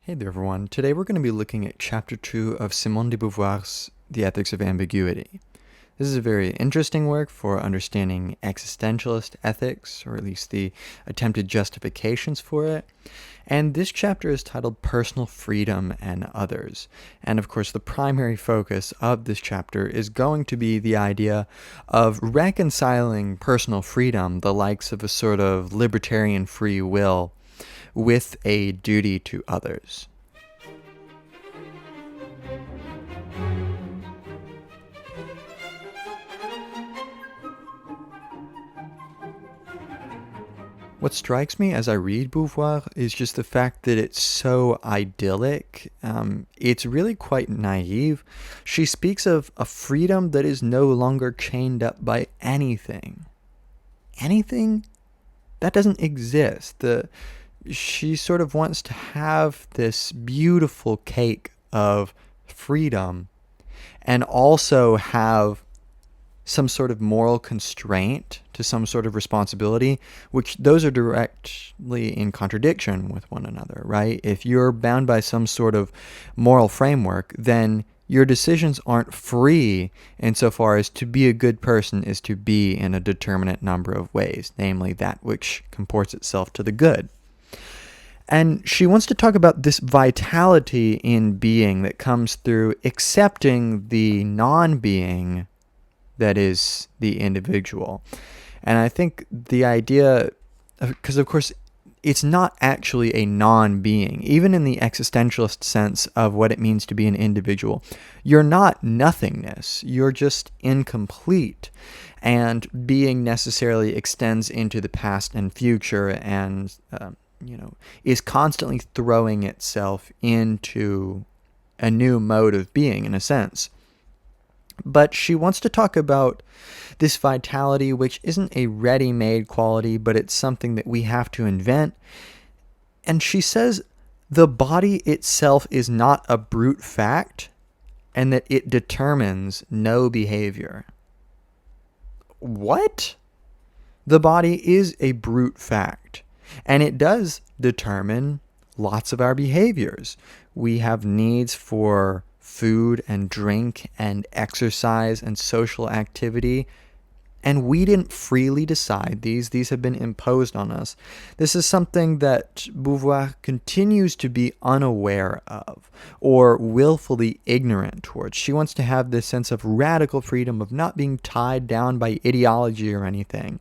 Hey there, everyone. Today we're going to be looking at Chapter 2 of Simone de Beauvoir's The Ethics of Ambiguity. This is a very interesting work for understanding existentialist ethics, or at least the attempted justifications for it. And this chapter is titled Personal Freedom and Others. And of course, the primary focus of this chapter is going to be the idea of reconciling personal freedom, the likes of a sort of libertarian free will, with a duty to others. What strikes me as I read Beauvoir is just the fact that it's so idyllic. It's really quite naive. She speaks of a freedom that is no longer chained up by anything. Anything? That doesn't exist. She sort of wants to have this beautiful cake of freedom and also have some sort of moral constraint to some sort of responsibility, which those are directly in contradiction with one another, right? If you're bound by some sort of moral framework, then your decisions aren't free insofar as to be a good person is to be in a determinate number of ways, namely that which comports itself to the good. And she wants to talk about this vitality in being that comes through accepting the non-being that is the individual. And I think the idea, because of course it's not actually a non-being, even in the existentialist sense of what it means to be an individual. You're not nothingness, you're just incomplete. And being necessarily extends into the past and future and, is constantly throwing itself into a new mode of being, in a sense. But she wants to talk about this vitality, which isn't a ready-made quality, but it's something that we have to invent. And she says the body itself is not a brute fact, and that it determines no behavior. What? The body is a brute fact, and it does determine lots of our behaviors. We have needs for food and drink and exercise and social activity, and we didn't freely decide these. These have been imposed on us. This is something that Beauvoir continues to be unaware of or willfully ignorant towards. She wants to have this sense of radical freedom, of not being tied down by ideology or anything.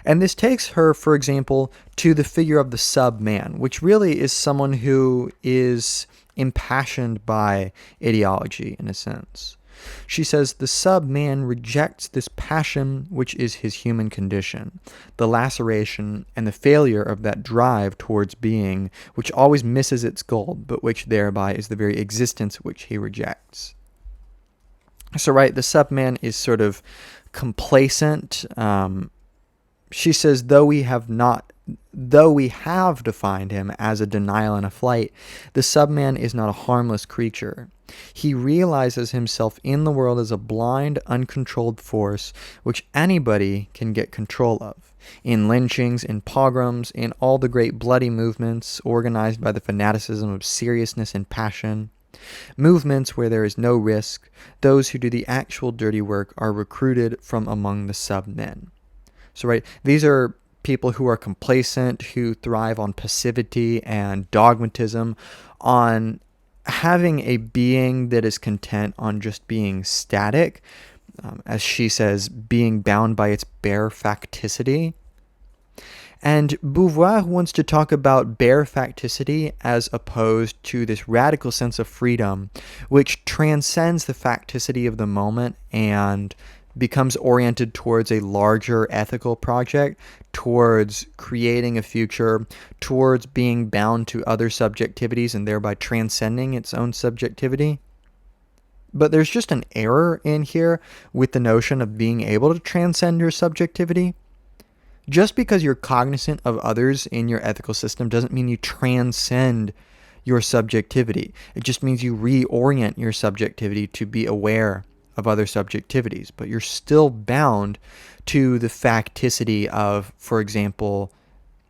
And this takes her, for example, to the figure of the sub-man, which really is someone who is impassioned by ideology, in a sense. She says the sub-man rejects this passion which is his human condition, the laceration and the failure of that drive towards being, which always misses its goal, but which thereby is the very existence which he rejects. So, right, the sub-man is sort of complacent. She says, though we have defined him as a denial and a flight, the sub-man is not a harmless creature. He realizes himself in the world as a blind, uncontrolled force which anybody can get control of. In lynchings, in pogroms, in all the great bloody movements organized by the fanaticism of seriousness and passion. Movements where there is no risk, those who do the actual dirty work are recruited from among the sub-men. So, right, these are people who are complacent, who thrive on passivity and dogmatism, on having a being that is content on just being static, as she says, being bound by its bare facticity. And Beauvoir wants to talk about bare facticity as opposed to this radical sense of freedom, which transcends the facticity of the moment and becomes oriented towards a larger ethical project, towards creating a future, towards being bound to other subjectivities and thereby transcending its own subjectivity. But there's just an error in here with the notion of being able to transcend your subjectivity. Just because you're cognizant of others in your ethical system doesn't mean you transcend your subjectivity. It just means you reorient your subjectivity to be aware of other subjectivities, but you're still bound to the facticity of, for example,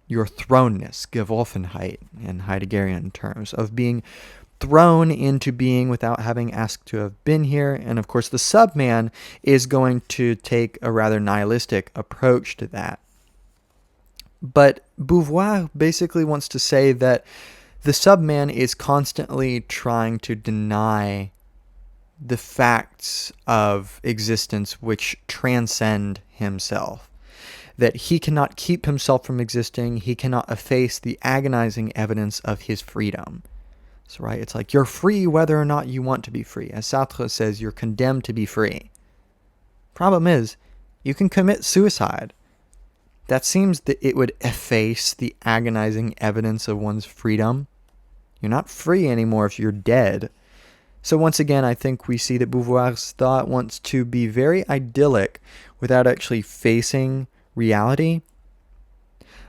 your thrownness, Geworfenheit in Heideggerian terms, of being thrown into being without having asked to have been here. And of course, the subman is going to take a rather nihilistic approach to that. But Beauvoir basically wants to say that the subman is constantly trying to deny the facts of existence which transcend himself. That he cannot keep himself from existing, he cannot efface the agonizing evidence of his freedom. So, right, it's like you're free whether or not you want to be free. As Sartre says, you're condemned to be free. Problem is, you can commit suicide. That seems that it would efface the agonizing evidence of one's freedom. You're not free anymore if you're dead. So once again, I think we see that Beauvoir's thought wants to be very idyllic without actually facing reality.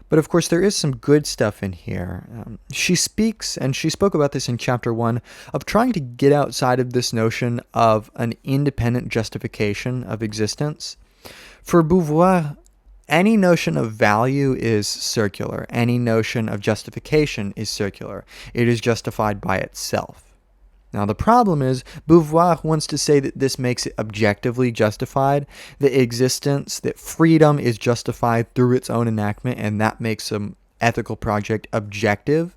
But of course, there is some good stuff in here. She speaks, and she spoke about this in chapter 1, of trying to get outside of this notion of an independent justification of existence. For Beauvoir, any notion of value is circular. Any notion of justification is circular. It is justified by itself. Now, the problem is, Beauvoir wants to say that this makes it objectively justified, that existence, that freedom is justified through its own enactment, and that makes an ethical project objective.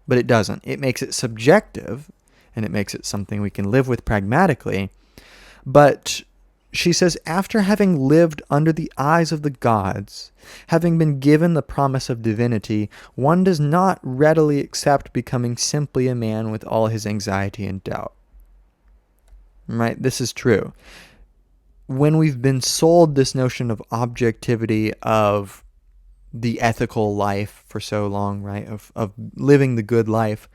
But it doesn't. It makes it subjective, and it makes it something we can live with pragmatically. But she says, after having lived under the eyes of the gods, having been given the promise of divinity, one does not readily accept becoming simply a man with all his anxiety and doubt. Right? This is true. When we've been sold this notion of objectivity of the ethical life for so long, right? Of living the good life,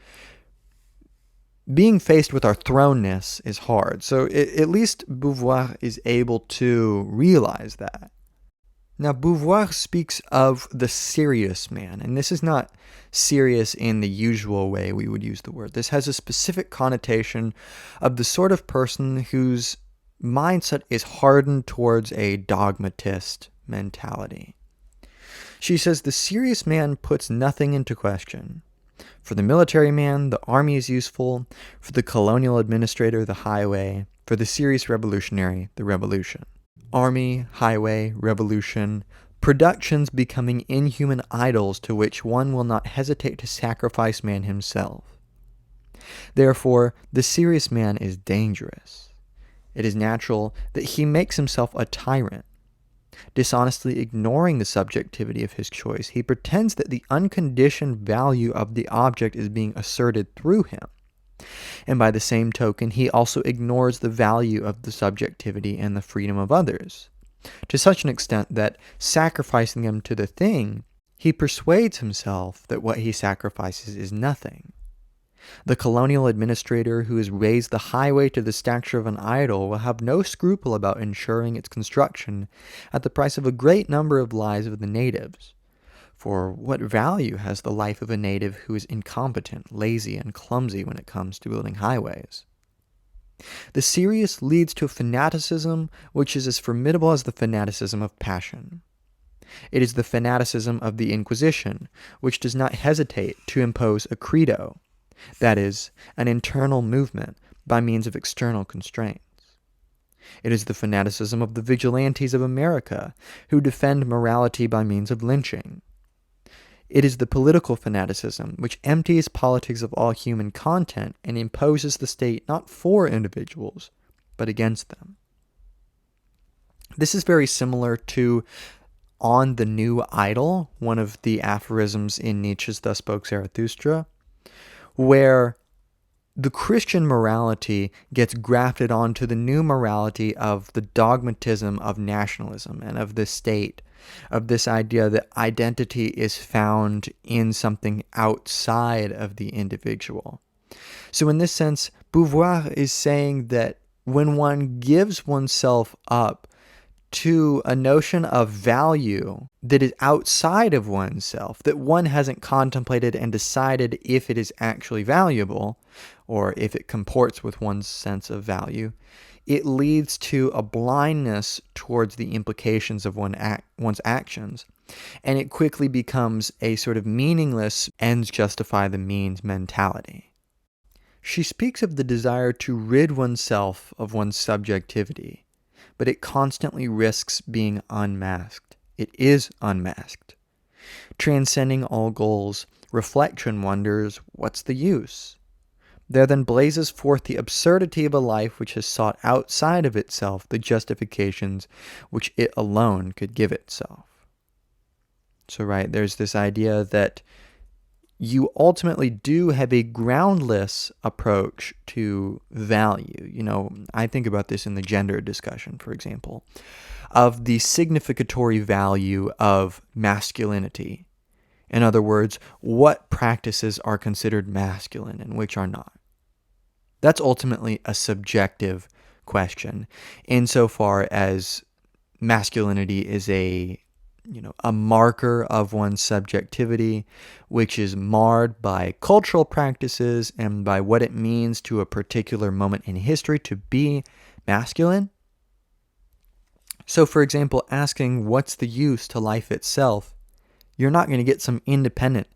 being faced with our thrownness is hard. So at least Beauvoir is able to realize that. Now, Beauvoir speaks of the serious man, and this is not serious in the usual way we would use the word. This has a specific connotation of the sort of person whose mindset is hardened towards a dogmatist mentality. She says the serious man puts nothing into question. For the military man, the army is useful. For the colonial administrator, the highway. For the serious revolutionary, the revolution. Army, highway, revolution, productions becoming inhuman idols to which one will not hesitate to sacrifice man himself. Therefore, the serious man is dangerous. It is natural that he makes himself a tyrant. Dishonestly ignoring the subjectivity of his choice, he pretends that the unconditioned value of the object is being asserted through him. And by the same token, he also ignores the value of the subjectivity and the freedom of others, to such an extent that, sacrificing them to the thing, he persuades himself that what he sacrifices is nothing. The colonial administrator who has raised the highway to the stature of an idol will have no scruple about ensuring its construction at the price of a great number of lives of the natives. For what value has the life of a native who is incompetent, lazy, and clumsy when it comes to building highways? The serious leads to a fanaticism which is as formidable as the fanaticism of passion. It is the fanaticism of the Inquisition, which does not hesitate to impose a credo, that is, an internal movement by means of external constraints. It is the fanaticism of the vigilantes of America, who defend morality by means of lynching. It is the political fanaticism which empties politics of all human content and imposes the state not for individuals, but against them. This is very similar to On the New Idol, one of the aphorisms in Nietzsche's Thus Spoke Zarathustra, where the Christian morality gets grafted onto the new morality of the dogmatism of nationalism and of the state, of this idea that identity is found in something outside of the individual. So in this sense, Beauvoir is saying that when one gives oneself up to a notion of value that is outside of oneself, that one hasn't contemplated and decided if it is actually valuable or if it comports with one's sense of value, it leads to a blindness towards the implications of one's actions and it quickly becomes a sort of meaningless ends justify the means mentality. She speaks of the desire to rid oneself of one's subjectivity, but it constantly risks being unmasked. It is unmasked. Transcending all goals, reflection wonders, what's the use? There then blazes forth the absurdity of a life which has sought outside of itself the justifications which it alone could give itself. So, right, there's this idea that you ultimately do have a groundless approach to value. I think about this in the gender discussion, for example, of the significatory value of masculinity. In other words, what practices are considered masculine and which are not. That's ultimately a subjective question, insofar as masculinity is a marker of one's subjectivity, which is marred by cultural practices and by what it means to a particular moment in history to be masculine. So, for example, asking what's the use to life itself, you're not going to get some independent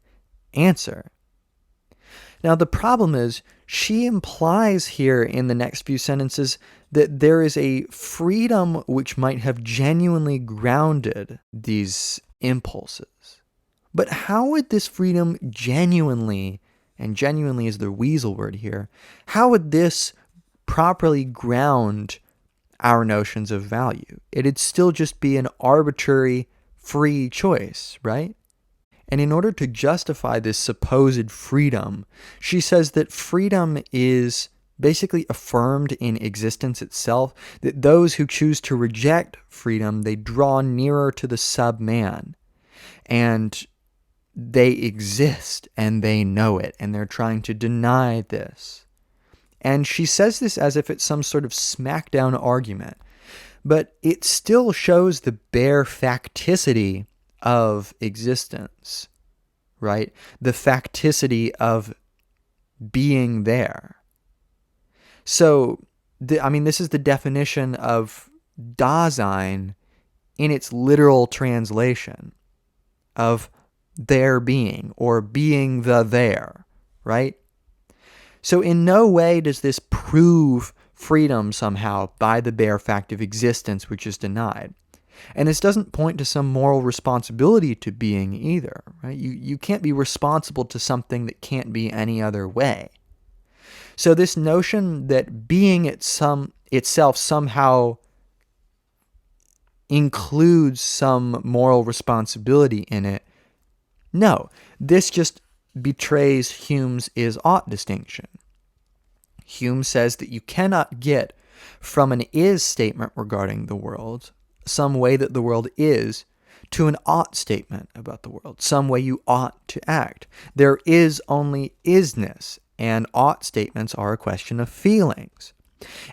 answer. Now, the problem is, she implies here in the next few sentences that there is a freedom which might have genuinely grounded these impulses. But how would this freedom genuinely, and genuinely is the weasel word here, how would this properly ground our notions of value? It'd still just be an arbitrary, free choice, right? And in order to justify this supposed freedom, she says that freedom is basically affirmed in existence itself, that those who choose to reject freedom, they draw nearer to the sub-man, and they exist, and they know it, and they're trying to deny this. And she says this as if it's some sort of smackdown argument, but it still shows the bare facticity of existence, right? The facticity of being there. So, this is the definition of Dasein in its literal translation of there being, or being the there, right? So in no way does this prove freedom somehow by the bare fact of existence which is denied. And this doesn't point to some moral responsibility to being either, right? You can't be responsible to something that can't be any other way. So this notion that being itself somehow includes some moral responsibility in it, no, this just betrays Hume's is-ought distinction. Hume says that you cannot get from an is statement regarding the world, some way that the world is, to an ought statement about the world, some way you ought to act. There is only isness, and ought statements are a question of feelings.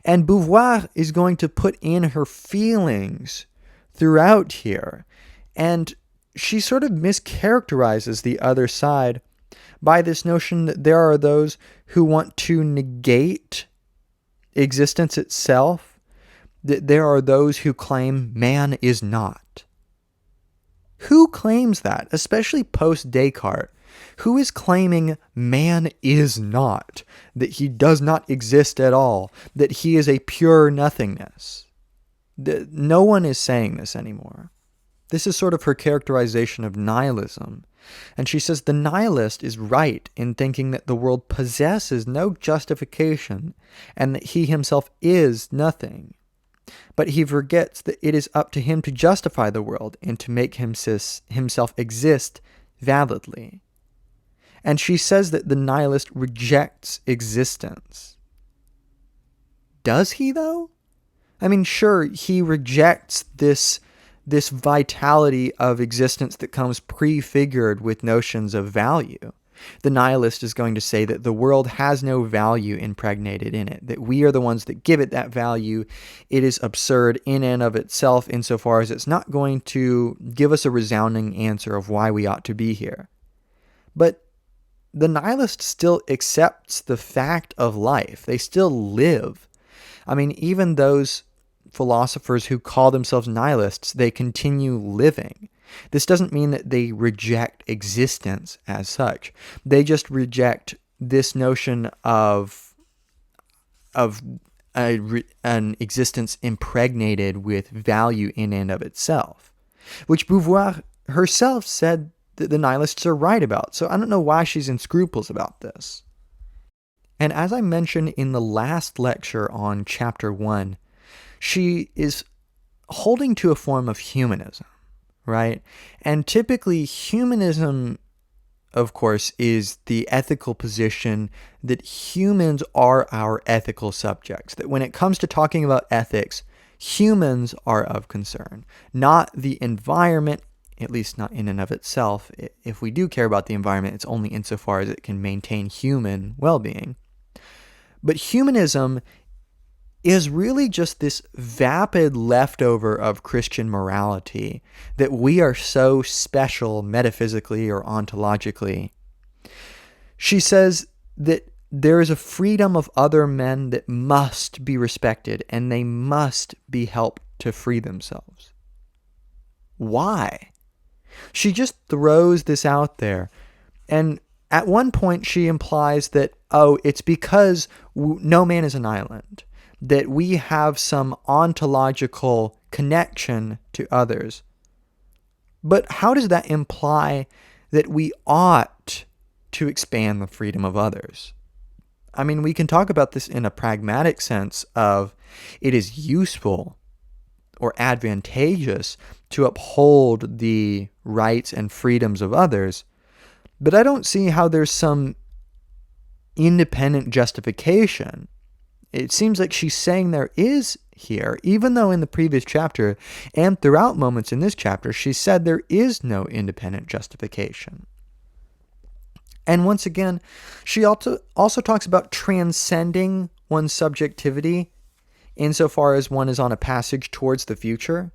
And Beauvoir is going to put in her feelings throughout here, and she sort of mischaracterizes the other side by this notion that there are those who want to negate existence itself, that there are those who claim man is not. Who claims that, especially post-Descartes? Who is claiming man is not, that he does not exist at all, that he is a pure nothingness? No one is saying this anymore. This is sort of her characterization of nihilism. And she says the nihilist is right in thinking that the world possesses no justification and that he himself is nothing. But he forgets that it is up to him to justify the world and to make himself exist validly. And she says that the nihilist rejects existence. Does he, though? Sure, he rejects this vitality of existence that comes prefigured with notions of value. The nihilist is going to say that the world has no value impregnated in it, that we are the ones that give it that value. It is absurd in and of itself insofar as it's not going to give us a resounding answer of why we ought to be here. But the nihilist still accepts the fact of life. They still live. Even those philosophers who call themselves nihilists, they continue living. This doesn't mean that they reject existence as such. They just reject this notion of an existence impregnated with value in and of itself, which Beauvoir herself said that the nihilists are right about. So I don't know why she's in scruples about this. And as I mentioned in the last lecture on chapter 1, she is holding to a form of humanism, right? And typically humanism, of course, is the ethical position that humans are our ethical subjects. That when it comes to talking about ethics, humans are of concern, not the environment, at least not in and of itself. If we do care about the environment, it's only insofar as it can maintain human well-being. But humanism is really just this vapid leftover of Christian morality, that we are so special metaphysically or ontologically. She says that there is a freedom of other men that must be respected, and they must be helped to free themselves. Why? She just throws this out there, and at one point she implies that, it's because no man is an island, that we have some ontological connection to others. But how does that imply that we ought to expand the freedom of others? I mean, we can talk about this in a pragmatic sense of it is useful or advantageous to uphold the rights and freedoms of others, but I don't see how there's some independent justification. It seems like she's saying there is here, even though in the previous chapter and throughout moments in this chapter, she said there is no independent justification. And once again, she also talks about transcending one's subjectivity insofar as one is on a passage towards the future.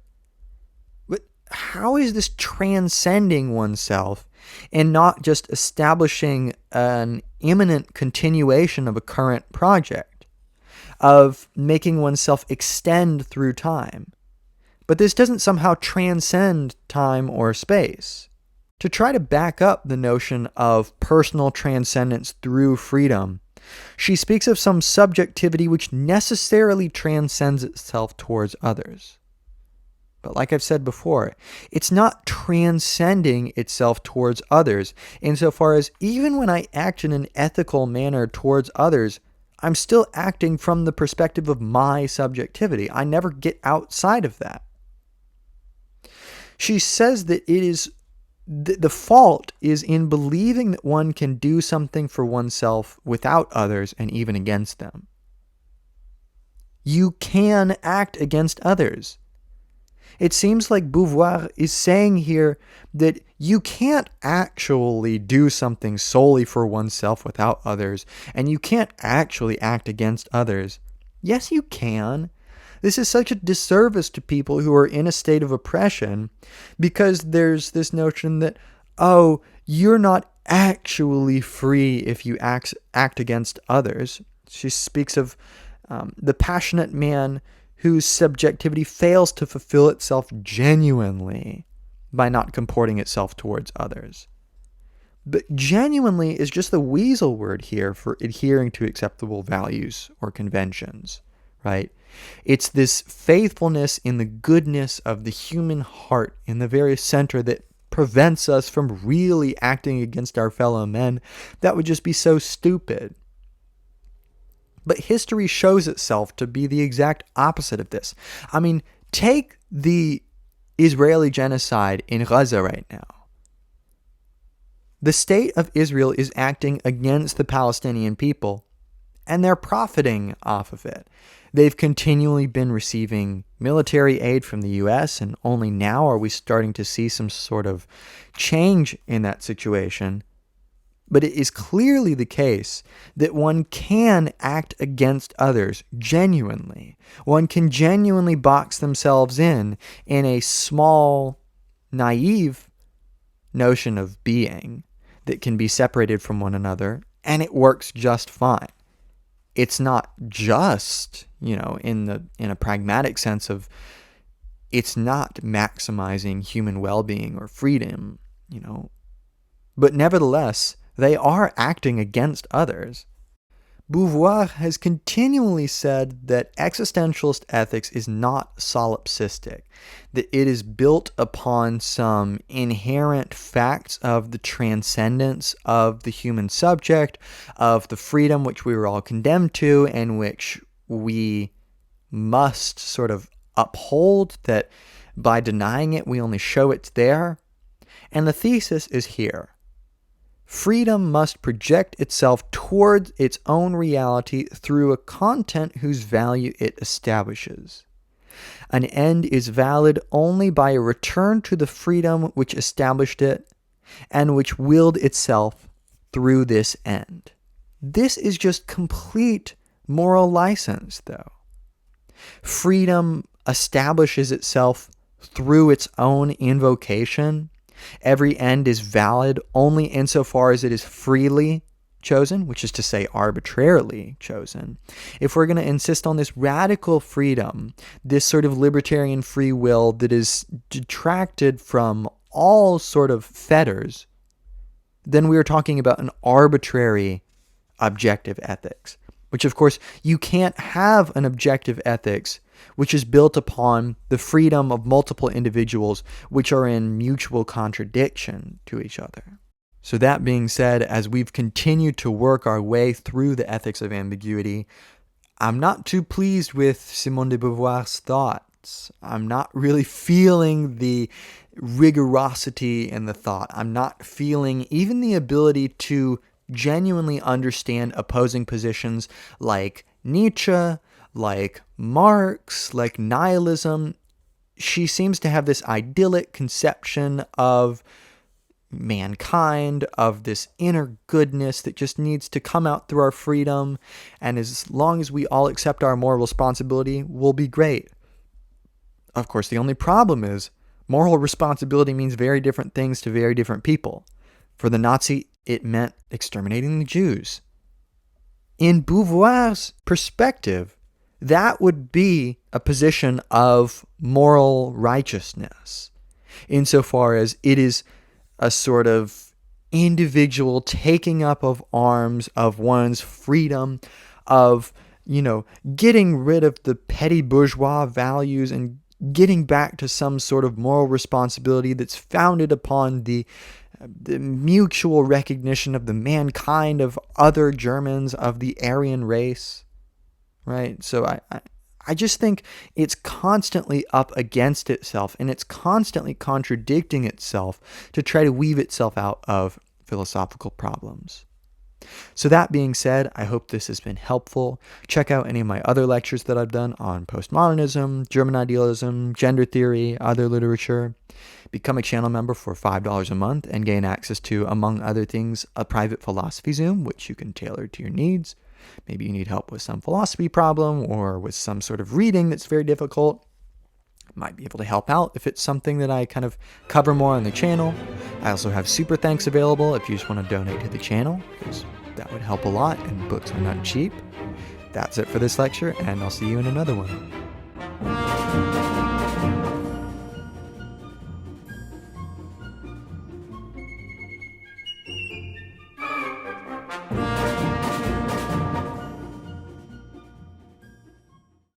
But how is this transcending oneself and not just establishing an imminent continuation of a current project, of making oneself extend through time? But this doesn't somehow transcend time or space. To try to back up the notion of personal transcendence through freedom, she speaks of some subjectivity which necessarily transcends itself towards others. But like I've said before, it's not transcending itself towards others, insofar as even when I act in an ethical manner towards others, I'm still acting from the perspective of my subjectivity. I never get outside of that. She says that it is the fault is in believing that one can do something for oneself without others and even against them. You can act against others. It seems like Beauvoir is saying here that you can't actually do something solely for oneself without others, and you can't actually act against others. Yes, you can. This is such a disservice to people who are in a state of oppression, because there's this notion that, you're not actually free if you act against others. She speaks of the passionate man whose subjectivity fails to fulfill itself genuinely by not comporting itself towards others. But genuinely is just the weasel word here for adhering to acceptable values or conventions, right? It's this faithfulness in the goodness of the human heart in the very center that prevents us from really acting against our fellow men. That would just be so stupid. But history shows itself to be the exact opposite of this. I mean, take the Israeli genocide in Gaza right now. The state of Israel is acting against the Palestinian people, and they're profiting off of it. They've continually been receiving military aid from the U.S., and only now are we starting to see some sort of change in that situation. But it is clearly the case that one can act against others genuinely. One can genuinely box themselves in a small, naive notion of being that can be separated from one another, and it works just fine. It's not just, in a pragmatic sense of it's not maximizing human well-being or freedom, but nevertheless, they are acting against others. Beauvoir has continually said that existentialist ethics is not solipsistic, that it is built upon some inherent facts of the transcendence of the human subject, of the freedom which we were all condemned to, and which we must sort of uphold, that by denying it, we only show it's there. And the thesis is here. Freedom must project itself towards its own reality through a content whose value it establishes. An end is valid only by a return to the freedom which established it and which willed itself through this end. This is just complete moral license, though. Freedom establishes itself through its own invocation. Every end is valid only insofar as it is freely chosen, which is to say arbitrarily chosen. If we're going to insist on this radical freedom, this sort of libertarian free will that is detracted from all sort of fetters, then we are talking about an arbitrary objective ethics, which of course you can't have an objective ethics which is built upon the freedom of multiple individuals which are in mutual contradiction to each other. So that being said, as we've continued to work our way through the ethics of ambiguity, I'm not too pleased with Simone de Beauvoir's thoughts. I'm not really feeling the rigorosity in the thought. I'm not feeling even the ability to genuinely understand opposing positions like Nietzsche, like Marx, like nihilism. She seems to have this idyllic conception of mankind, of this inner goodness that just needs to come out through our freedom, and as long as we all accept our moral responsibility, we'll be great. Of course, the only problem is moral responsibility means very different things to very different people. For the Nazi, it meant exterminating the Jews. In Beauvoir's perspective, that would be a position of moral righteousness, insofar as it is a sort of individual taking up of arms of one's freedom, of, getting rid of the petty bourgeois values and getting back to some sort of moral responsibility that's founded upon the mutual recognition of the mankind of other Germans, of the Aryan race. Right? So I just think it's constantly up against itself, and it's constantly contradicting itself to try to weave itself out of philosophical problems. So that being said, I hope this has been helpful. Check out any of my other lectures that I've done on postmodernism, German idealism, gender theory, other literature. Become a channel member for $5 a month and gain access to, among other things, a private philosophy Zoom, which you can tailor to your needs. Maybe you need help with some philosophy problem or with some sort of reading that's very difficult. Might be able to help out if it's something that I kind of cover more on the channel. I also have super thanks available if you just want to donate to the channel, because that would help a lot and books are not cheap. That's it for this lecture, and I'll see you in another one.